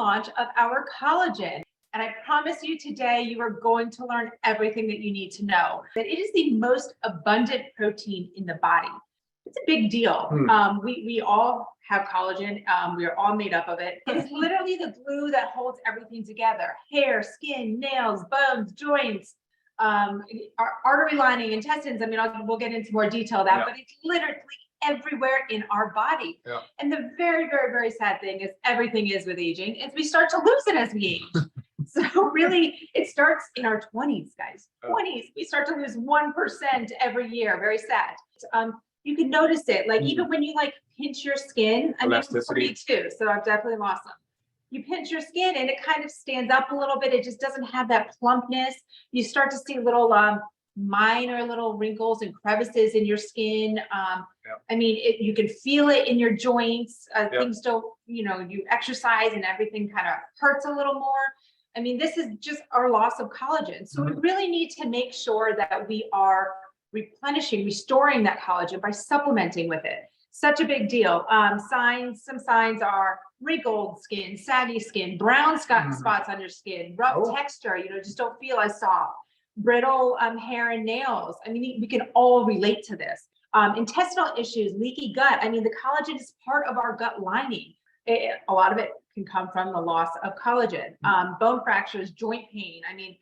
launch of our collagen. And I promise you today, you are going to learn everything that you need to know. That it is the most abundant protein in the body. It's a big deal. We all have collagen. We are all made up of it. It's literally the glue that holds everything together. Hair, skin, nails, bones, joints, our artery lining, intestines. I mean, we'll get into more detail of that, but it's literally everywhere in our body. And the very, very, very sad thing is everything is with aging is we start to lose it as we age. So really, it starts in our 20s, guys. 20s, we start to lose 1% every year. Very sad. You can notice it, like even when you like pinch your skin. I mean, for me too, so I've definitely lost some. You pinch your skin and it kind of stands up a little bit. It just doesn't have that plumpness. You start to see little minor little wrinkles and crevices in your skin. I mean, you can feel it in your joints. Things don't, you exercise and everything kind of hurts a little more. I mean, this is just our loss of collagen. So we really need to make sure that we are replenishing, restoring that collagen by supplementing with it. Such a big deal. Some signs are wrinkled skin, saggy skin, brown spots on your skin, rough texture, just don't feel as soft, brittle hair and nails. I mean, we can all relate to this. Intestinal issues, leaky gut. I mean, the collagen is part of our gut lining. A lot of it can come from the loss of collagen. Bone fractures, joint pain. I mean,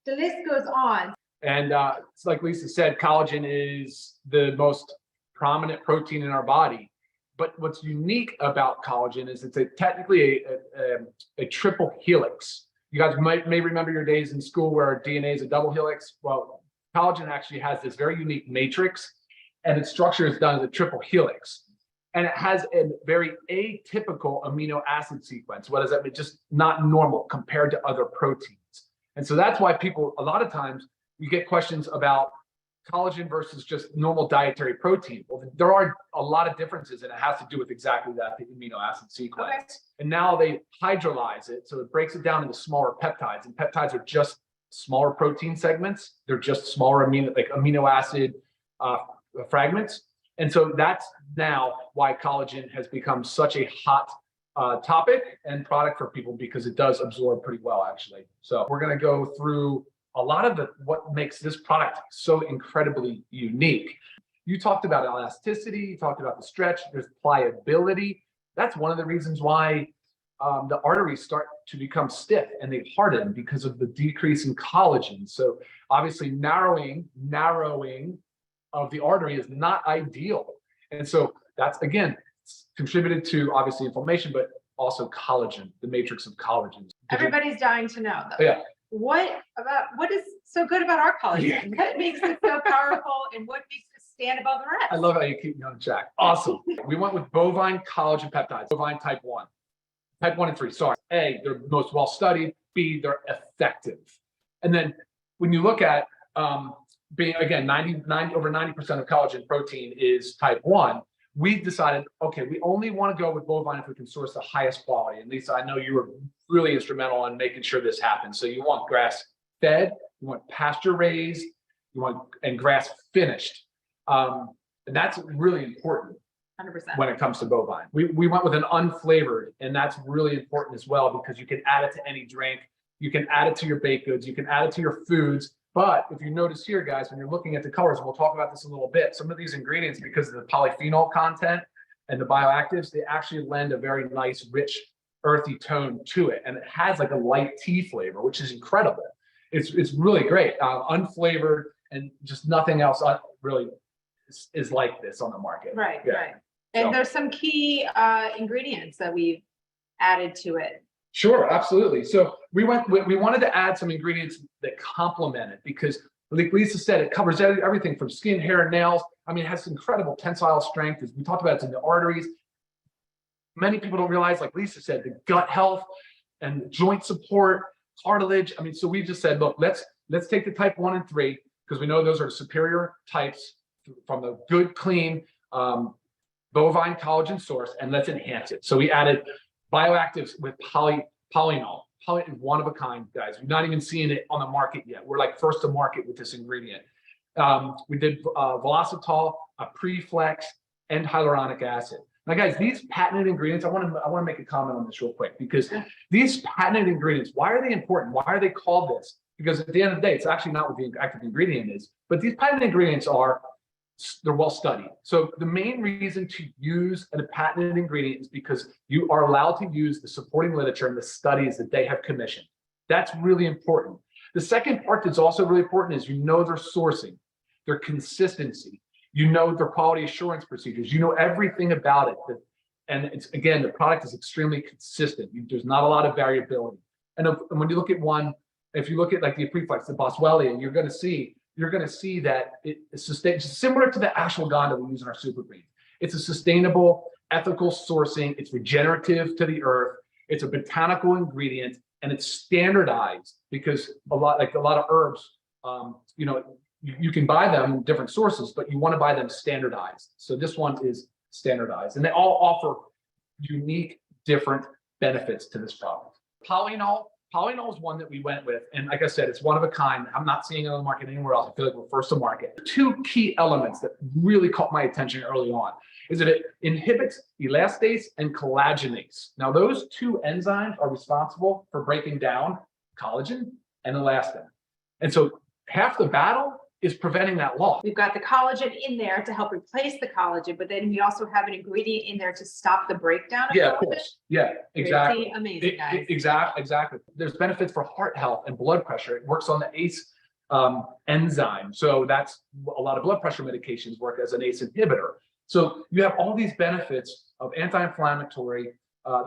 the list goes on. And it's like Lisa said, collagen is the most prominent protein in our body. But what's unique about collagen is it's technically a triple helix. You guys may remember your days in school where DNA is a double helix. Well, collagen actually has this very unique matrix, and its structure is done as a triple helix. And it has a very atypical amino acid sequence. What does that mean? Just not normal compared to other proteins. And so that's why people, a lot of times, you get questions about collagen versus just normal dietary protein. Well, there are a lot of differences, and it has to do with exactly that, the amino acid sequence. Okay. And now they hydrolyze it, so it breaks it down into smaller peptides. And peptides are just smaller protein segments. They're just smaller amino acid fragments. And so that's now why collagen has become such a hot topic and product for people, because it does absorb pretty well, actually. So we're going to go through a lot of what makes this product so incredibly unique. You talked about elasticity, you talked about the stretch, there's pliability. That's one of the reasons why the arteries start to become stiff and they harden, because of the decrease in collagen. So obviously narrowing of the artery is not ideal. And so that's, again, contributed to obviously inflammation, but also collagen, the matrix of collagen. Everybody's dying to know, though. Yeah. What is so good about our collagen? Yeah. What makes it so powerful, and what makes it stand above the rest? I love how you keep me on track. Awesome. We went with bovine collagen peptides, bovine type 1. Type 1 and 3, sorry. A, they're most well-studied. B, they're effective. And then when you look at being, again, over 90% of collagen protein is type 1, we decided, okay, we only want to go with bovine if we can source the highest quality. And Lisa, I know you were really instrumental in making sure this happens. So you want grass-fed, you want pasture-raised, and grass-finished. And that's really important 100%. When it comes to bovine. We went with an unflavored, and that's really important as well, because you can add it to any drink. You can add it to your baked goods. You can add it to your foods. But if you notice here, guys, when you're looking at the colors, and we'll talk about this a little bit, some of these ingredients, because of the polyphenol content and the bioactives, they actually lend a very nice, rich, earthy tone to it. And it has like a light tea flavor, which is incredible. It's really great. Unflavored, and just nothing else really is like this on the market. Right, right. And there's some key ingredients that we've added to it. Sure, absolutely. So we wanted to add some ingredients that complement it, because like Lisa said, it covers everything from skin, hair, and nails. I mean, it has incredible tensile strength. As we talked about, it's in the arteries. Many people don't realize, like Lisa said, the gut health and joint support, cartilage. I mean, so we just said, look, let's take the type 1 and 3, because we know those are superior types from the good, clean bovine collagen source, and let's enhance it. So we added bioactives with polyphenol. Poly is one of a kind, guys. We're not even seeing it on the market yet. We're like first to market with this ingredient. We did velocitol, a preflex, and hyaluronic acid. Now, guys, these patented ingredients, I want to make a comment on this real quick, because these patented ingredients, why are they important? Why are they called this? Because at the end of the day, it's actually not what the active ingredient is, but these patented ingredients they're well studied. So the main reason to use a patented ingredient is because you are allowed to use the supporting literature and the studies that they have commissioned. That's really important. The second part that's also really important is their sourcing, their consistency. Their quality assurance procedures. Everything about it. And it's, again, the product is extremely consistent. There's not a lot of variability. And when you look at one, if you look at like the Preflex, the Boswellia, you're going to see that it's similar to the ashwagandha we use in our super greens. It's a sustainable, ethical sourcing. It's regenerative to the earth. It's a botanical ingredient, and it's standardized because a lot of herbs, you can buy them in different sources, but you want to buy them standardized. So this one is standardized, and they all offer unique, different benefits to this product. Polynol is one that we went with, and like I said, it's one of a kind. I'm not seeing it on the market anywhere else. I feel like we're first to market. Two key elements that really caught my attention early on is that it inhibits elastase and collagenase. Now, those two enzymes are responsible for breaking down collagen and elastin. And so half the battle is preventing that loss. We've got the collagen in there to help replace the collagen, but then we also have an ingredient in there to stop the breakdown of collagen. Of course. Yeah, exactly. Pretty amazing, guys. Exactly. There's benefits for heart health and blood pressure. It works on the ACE enzyme. So that's a lot of blood pressure medications work as an ACE inhibitor. So you have all these benefits of anti-inflammatory.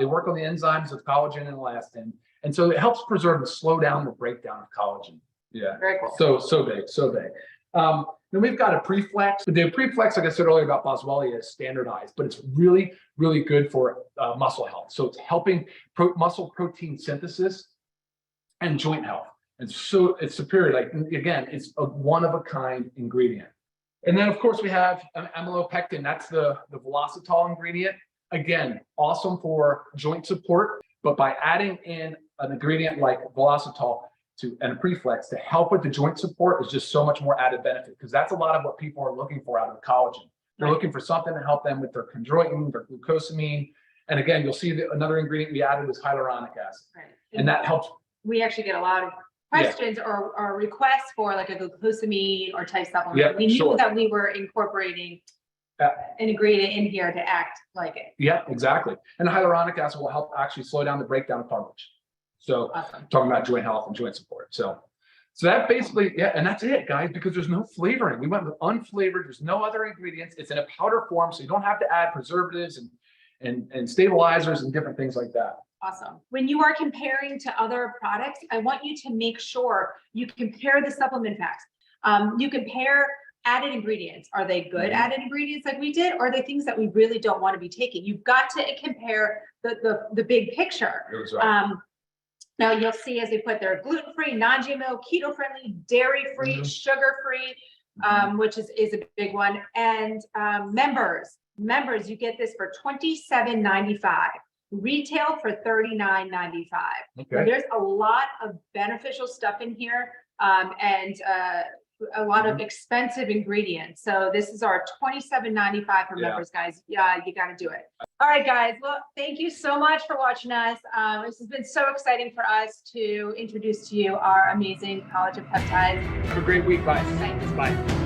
They work on the enzymes of collagen and elastin. And so it helps preserve and slow down the breakdown of collagen. Yeah. Very cool. So big. Then we've got a Preflex. The Preflex, like I said earlier about Boswellia, is standardized, but it's really, really good for muscle health. So it's helping muscle protein synthesis and joint health. And so it's superior. Like, again, it's a one-of-a-kind ingredient. And then, of course, we have amylopectin. That's the velocitol ingredient. Again, awesome for joint support, but by adding in an ingredient like velocitol and a Preflex to help with the joint support is just so much more added benefit, because that's a lot of what people are looking for out of the collagen. They're looking for something to help them with their chondroitin, their glucosamine. And again, you'll see that another ingredient we added was hyaluronic acid. Right. And that helps. We actually get a lot of questions or requests for like a glucosamine or type supplement. Yeah, we knew that we were incorporating an ingredient in here to act like it. Yeah, exactly. And hyaluronic acid will help actually slow down the breakdown of cartilage. So awesome. Talking about joint health and joint support. So that basically, and that's it, guys, because there's no flavoring. We went with unflavored. There's no other ingredients. It's in a powder form, so you don't have to add preservatives and stabilizers and different things like that. Awesome. When you are comparing to other products, I want you to make sure you compare the supplement facts. You compare added ingredients. Are they good added ingredients like we did? Or are they things that we really don't want to be taking? You've got to compare the big picture. It was right. Now you'll see as they put there, gluten-free, non-GMO, keto-friendly, dairy-free, sugar-free, which is a big one. And members, you get this for $27.95. Retail for $39.95. Okay. So there's a lot of beneficial stuff in here, and a lot of expensive ingredients. So this is our $27.95 for members, guys. Yeah, you got to do it. All right, guys. Well, thank you so much for watching us. This has been so exciting for us to introduce to you our amazing collagen peptides. Have a great week. Bye. Thanks. Bye.